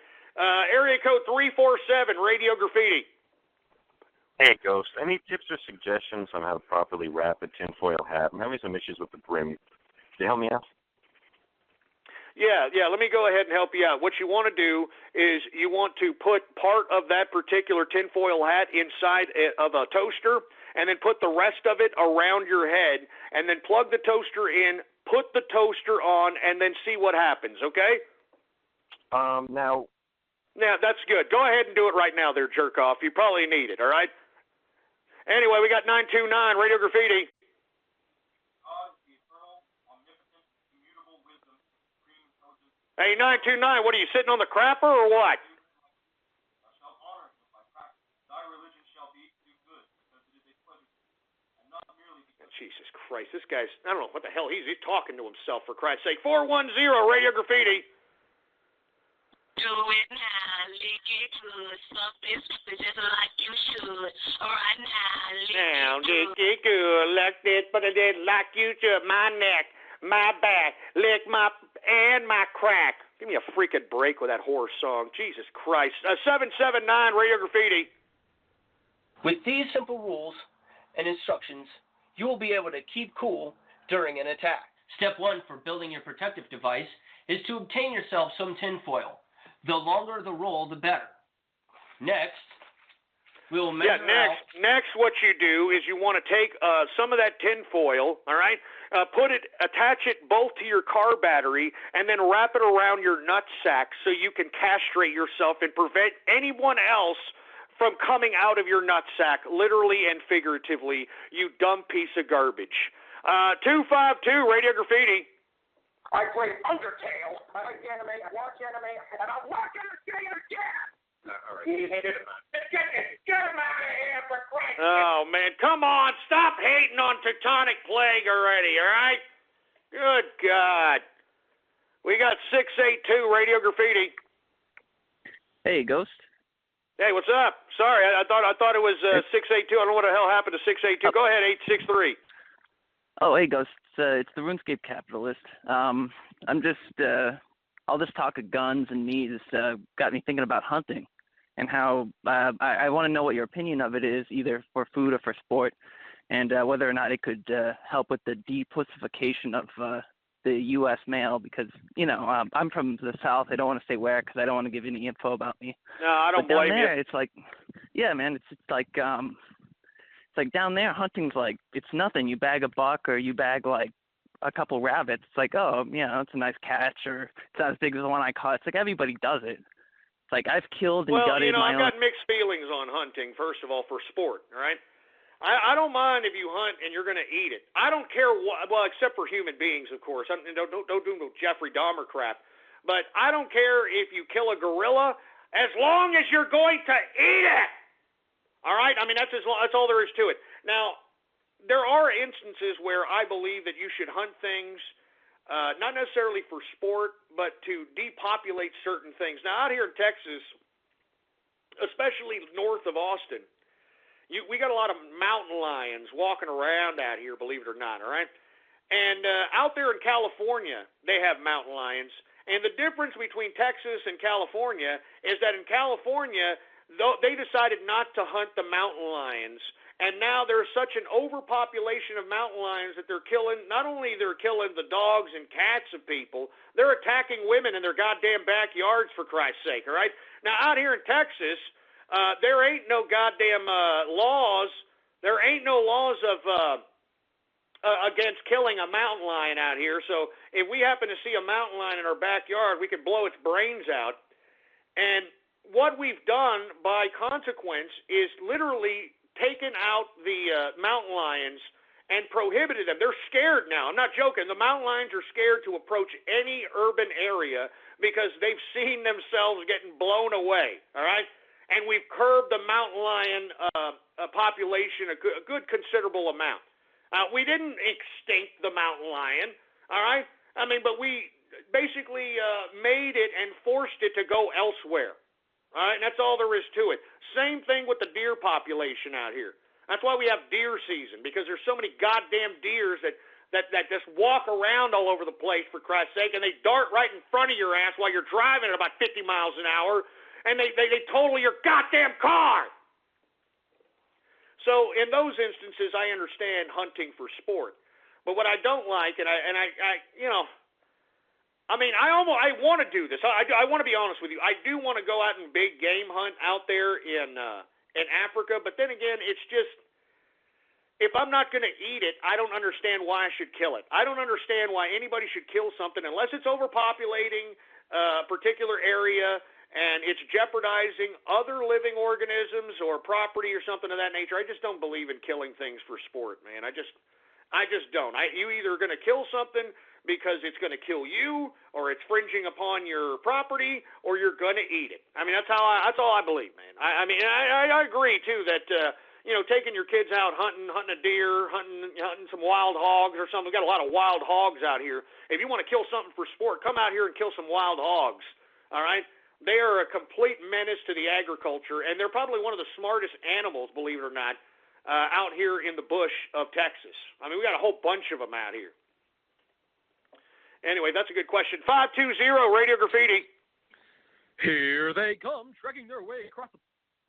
Area code 347, Radio Graffiti. Hey, Ghost. Any tips or suggestions on how to properly wrap a tinfoil hat? I'm having some issues with the brim. Can you help me out? Yeah, let me go ahead and help you out. What you want to do is you want to put part of that particular tinfoil hat inside of a toaster and then put the rest of it around your head and then plug the toaster in, put the toaster on, and then see what happens, okay? Now, that's good. Go ahead and do it right now there, jerk off. You probably need it, all right? Anyway, we got 929, Radio Graffiti. Hey, 929, what are you, sitting on the crapper or what? Jesus Christ, this guy's, I don't know what the hell he's talking to himself, for Christ's sake. 410, Radio Graffiti. Do it now, lick it good, suck this just like you should. All right now, lick it good, like this, but I did like you should. My neck, my back, lick my crack. Give me a freaking break with that horse song. Jesus Christ. 779, Radio Graffiti. With these simple rules and instructions, you will be able to keep cool during an attack. Step 1 for building your protective device is to obtain yourself some tinfoil. The longer the roll, the better. Next, we will measure out... Next, what you do is you want to take some of that tinfoil, all right, attach it both to your car battery, and then wrap it around your nutsack so you can castrate yourself and prevent anyone else from coming out of your nutsack, literally and figuratively, you dumb piece of garbage. 252, Radio Graffiti. I play Undertale. I like anime, I watch anime, and I watch Undertale again! All right. Get him out of here, for Christ's sake! Oh, man, come on, stop hating on Teutonic Plague already, all right? Good God. We got 682, Radio Graffiti. Hey, Ghost. Hey, what's up? Sorry, I thought it was 682. I don't know what the hell happened to 682. Go ahead, 863. Oh, hey, Ghost. It's the RuneScape Capitalist. I'm just all this talk of guns and meat has got me thinking about hunting and how I want to know what your opinion of it is, either for food or for sport, and whether or not it could help with the depussification of the U.S. male, because, you know, I'm from the South. I don't want to say where because I don't want to give any info about me. No, I don't blame you. But down there, it's like, yeah, man, it's like down there, hunting's like, it's nothing. You bag a buck or you bag like a couple rabbits. It's like, oh, you know, it's a nice catch, or it's not as big as the one I caught. It's like everybody does it. It's like I've killed and gutted my own. I've got mixed feelings on hunting, first of all, for sport, all right? I don't mind if you hunt and you're going to eat it. I don't care what, well, except for human beings, of course. Don't do no Jeffrey Dahmer crap. But I don't care if you kill a gorilla as long as you're going to eat it. All right? I mean, that's all there is to it. Now, there are instances where I believe that you should hunt things, not necessarily for sport, but to depopulate certain things. Now, out here in Texas, especially north of Austin, we got a lot of mountain lions walking around out here, believe it or not, all right? And out there in California, they have mountain lions. And the difference between Texas and California is that in California, they decided not to hunt the mountain lions. And now there's such an overpopulation of mountain lions that they're killing, not only they're killing the dogs and cats of people, they're attacking women in their goddamn backyards, for Christ's sake, all right? Now, out here in Texas, there ain't no goddamn laws. There ain't no laws of against killing a mountain lion out here. So if we happen to see a mountain lion in our backyard, we could blow its brains out. And what we've done by consequence is literally taken out the mountain lions and prohibited them. They're scared now. I'm not joking. The mountain lions are scared to approach any urban area because they've seen themselves getting blown away, all right? And we've curbed the mountain lion population a good considerable amount. We didn't extinct the mountain lion, all right? I mean, but we basically made it and forced it to go elsewhere. All right, and that's all there is to it. Same thing with the deer population out here. That's why we have deer season, because there's so many goddamn deers that just walk around all over the place, for Christ's sake, and they dart right in front of your ass while you're driving at about 50 miles an hour, and they total your goddamn car. So in those instances, I understand hunting for sport. But what I don't like, and I you know, I mean, I want to do this. I want to be honest with you. I do want to go out and big game hunt out there in Africa, but then again, it's just, if I'm not going to eat it, I don't understand why I should kill it. I don't understand why anybody should kill something unless it's overpopulating a particular area and it's jeopardizing other living organisms or property or something of that nature. I just don't believe in killing things for sport, man. I just don't. You either are going to kill something because it's going to kill you, or it's fringing upon your property, or you're going to eat it. I mean, that's all I believe, man. I mean, I agree too that you know, taking your kids out hunting a deer, hunting some wild hogs or something. We've got a lot of wild hogs out here. If you want to kill something for sport, come out here and kill some wild hogs. All right, they are a complete menace to the agriculture, and they're probably one of the smartest animals, believe it or not, out here in the bush of Texas. I mean, we got a whole bunch of them out here. Anyway, that's a good question. 520 Radio Graffiti. Here they come, trekking their way across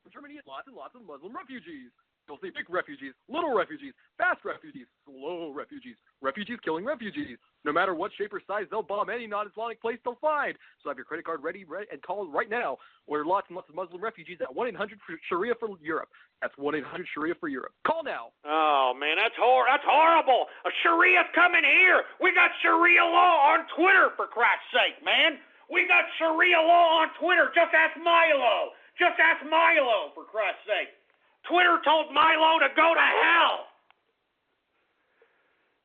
Germany. Lots and lots of Muslim refugees. You'll see big refugees, little refugees, fast refugees, slow refugees, refugees killing refugees. No matter what shape or size, they'll bomb any non-Islamic place they'll find. So have your credit card ready and call right now. Order lots and lots of Muslim refugees at 1-800-SHARIA for Europe. That's 1-800-SHARIA for Europe. Call now. Oh, man, that's horrible. A Sharia's coming here. We got Sharia law on Twitter, for Christ's sake, man. We got Sharia law on Twitter. Just ask Milo. Just ask Milo, for Christ's sake. Twitter told Milo to go to hell.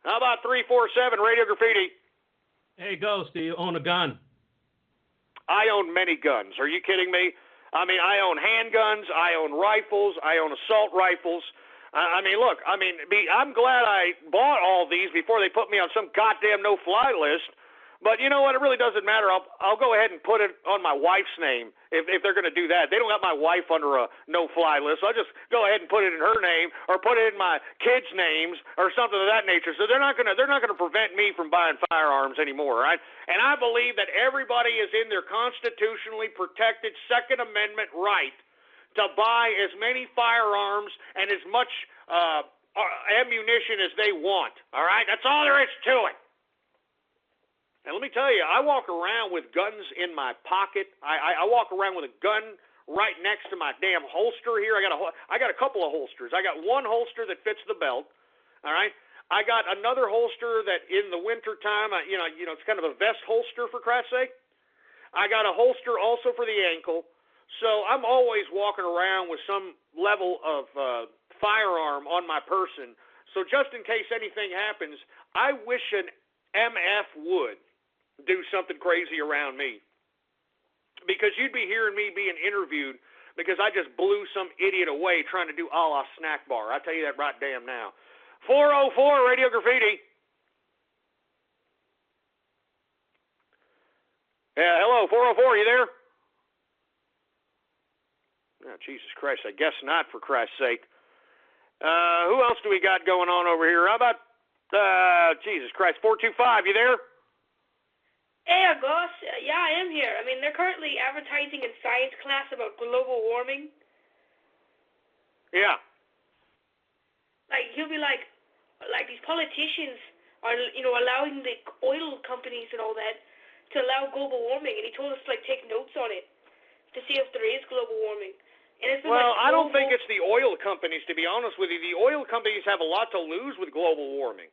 How about 347 Radio Graffiti? Hey, Ghost, do you own a gun? I own many guns. Are you kidding me? I mean, I own handguns. I own rifles. I own assault rifles. I mean, look, I'm glad I bought all these before they put me on some goddamn no-fly list. But you know what? It really doesn't matter. I'll go ahead and put it on my wife's name if they're going to do that. They don't have my wife under a no-fly list. So I'll just go ahead and put it in her name or put it in my kids' names or something of that nature. So they're not going to prevent me from buying firearms anymore, right? And I believe that everybody is in their constitutionally protected Second Amendment right to buy as many firearms and as much ammunition as they want. All right, that's all there is to it. And let me tell you, I walk around with guns in my pocket. I walk around with a gun right next to my damn holster here. I got a couple of holsters. I got one holster that fits the belt. All right. I got another holster that in the wintertime, you know, it's kind of a vest holster, for Christ's sake. I got a holster also for the ankle. So I'm always walking around with some level of firearm on my person. So just in case anything happens, I wish an MF would do something crazy around me, because you'd be hearing me being interviewed because I just blew some idiot away trying to do a la snack bar. I tell you that right damn now. 404 Radio Graffiti. Yeah, hello, 404, you there? Oh, Jesus Christ, I guess not, for Christ's sake. Who else do we got going on over here? How about Jesus Christ, 425, you there? Hey, Gus. Yeah, I am here. I mean, they're currently advertising in science class about global warming. Yeah. Like, he'll be like these politicians are, allowing the oil companies and all that to allow global warming, and he told us to, take notes on it to see if there is global warming. And it's been, I don't think it's the oil companies, to be honest with you. The oil companies have a lot to lose with global warming.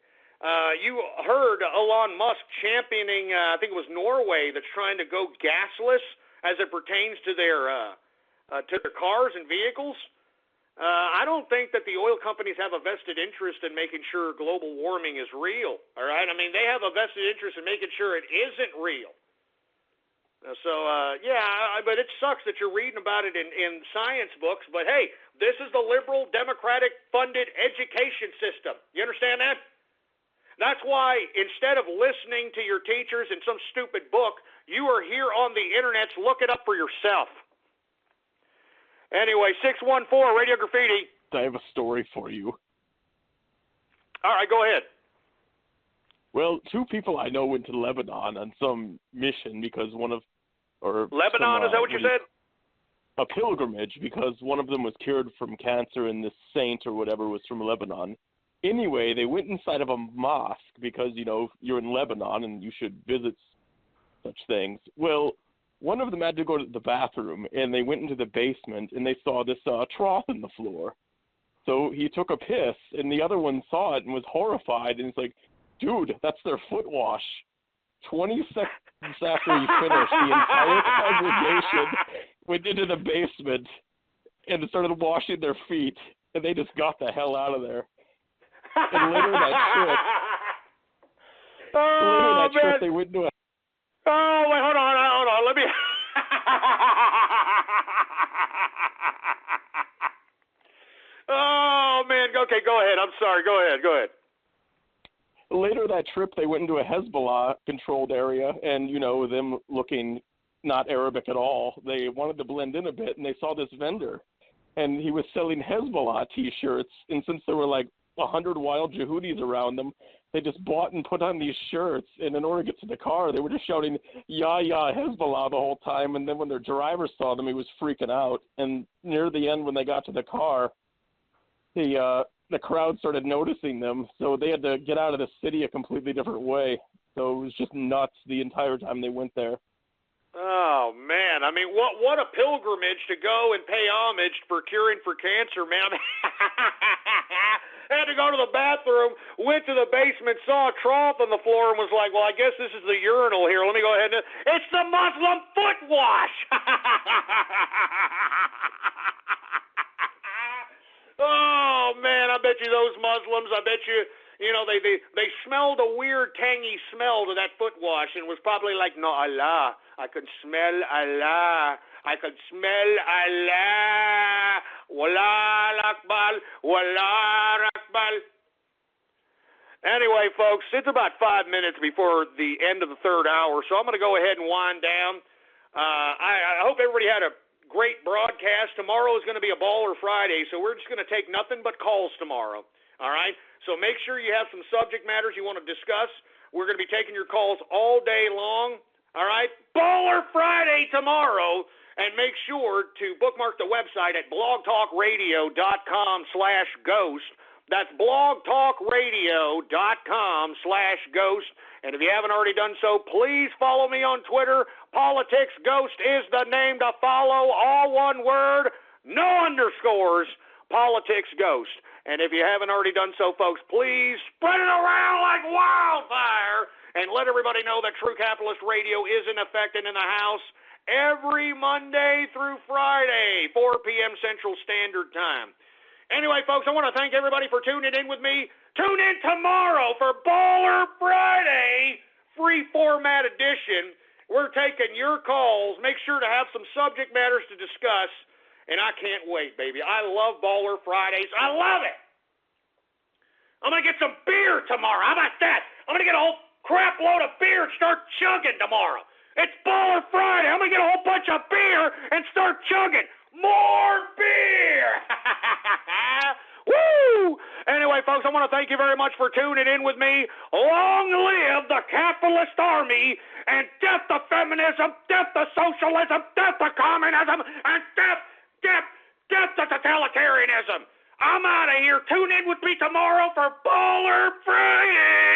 You heard Elon Musk championing, I think it was Norway, that's trying to go gasless as it pertains to their cars and vehicles. I don't think that the oil companies have a vested interest in making sure global warming is real, all right? I mean, they have a vested interest in making sure it isn't real. But it sucks that you're reading about it in science books, but hey, this is the liberal, Democratic-funded education system. You understand that? That's why instead of listening to your teachers in some stupid book, you are here on the internet. Look it up for yourself. Anyway, 614 Radio Graffiti. I have a story for you. All right, go ahead. Well, two people I know went to Lebanon on some mission because Lebanon, is that what you said? A pilgrimage, because one of them was cured from cancer and this saint or whatever was from Lebanon. Anyway, they went inside of a mosque because, you're in Lebanon and you should visit such things. Well, one of them had to go to the bathroom, and they went into the basement, and they saw this trough in the floor. So he took a piss, and the other one saw it and was horrified, and he's like, dude, that's their foot wash. 20 seconds after he finished, the entire congregation went into the basement and started washing their feet, and they just got the hell out of there. And later that trip, they went into a... Oh, wait, hold on. Let me... Oh, man. Okay, go ahead. I'm sorry. Go ahead. Later that trip, they went into a Hezbollah-controlled area, and, them looking not Arabic at all, they wanted to blend in a bit, and they saw this vendor, and he was selling Hezbollah T-shirts, and since there were 100 wild Yehudis around them, they just bought and put on these shirts, and in order to get to the car, they were just shouting, "Ya, ya, Hezbollah," the whole time, and then when their driver saw them, he was freaking out, and near the end, when they got to the car, the crowd started noticing them, so they had to get out of the city a completely different way, so it was just nuts the entire time they went there. Oh, man. I mean, what a pilgrimage to go and pay homage for curing for cancer, man. Had to go to the bathroom, went to the basement, saw a trough on the floor, and was like, well, I guess this is the urinal here. Let me go ahead and... It's the Muslim foot wash! Oh, man, I bet you those Muslims, they smelled a weird, tangy smell to that foot wash, and was probably like, no, Allah, I could smell Allah. I could smell Allah. Wallah Akbar. Wallah Akbar. Anyway, folks, it's about 5 minutes before the end of the third hour, so I'm going to go ahead and wind down. I hope everybody had a great broadcast. Tomorrow is going to be a Baller Friday, so we're just going to take nothing but calls tomorrow. All right? So make sure you have some subject matters you want to discuss. We're going to be taking your calls all day long. All right? Baller Friday tomorrow. And make sure to bookmark the website at blogtalkradio.com/ghost. That's blogtalkradio.com/ghost. And if you haven't already done so, please follow me on Twitter. Politics Ghost is the name to follow. All one word, no underscores. Politics Ghost. And if you haven't already done so, folks, please spread it around like wildfire and let everybody know that True Capitalist Radio is in effect and in the house every Monday through Friday, 4 p.m. Central Standard Time. Anyway, folks, I want to thank everybody for tuning in with me. Tune in tomorrow for Baller Friday, free format edition. We're taking your calls. Make sure to have some subject matters to discuss. And I can't wait, baby. I love Baller Fridays. I love it. I'm going to get some beer tomorrow. How about that? I'm going to get a whole crap load of beer and start chugging tomorrow. It's Baller Friday. I'm going to get a whole bunch of beer and start chugging more beer. Woo! Anyway, folks, I want to thank you very much for tuning in with me. Long live the capitalist army, and death to feminism, death to socialism, death to communism, and death to totalitarianism. I'm out of here. Tune in with me tomorrow for Baller Friday.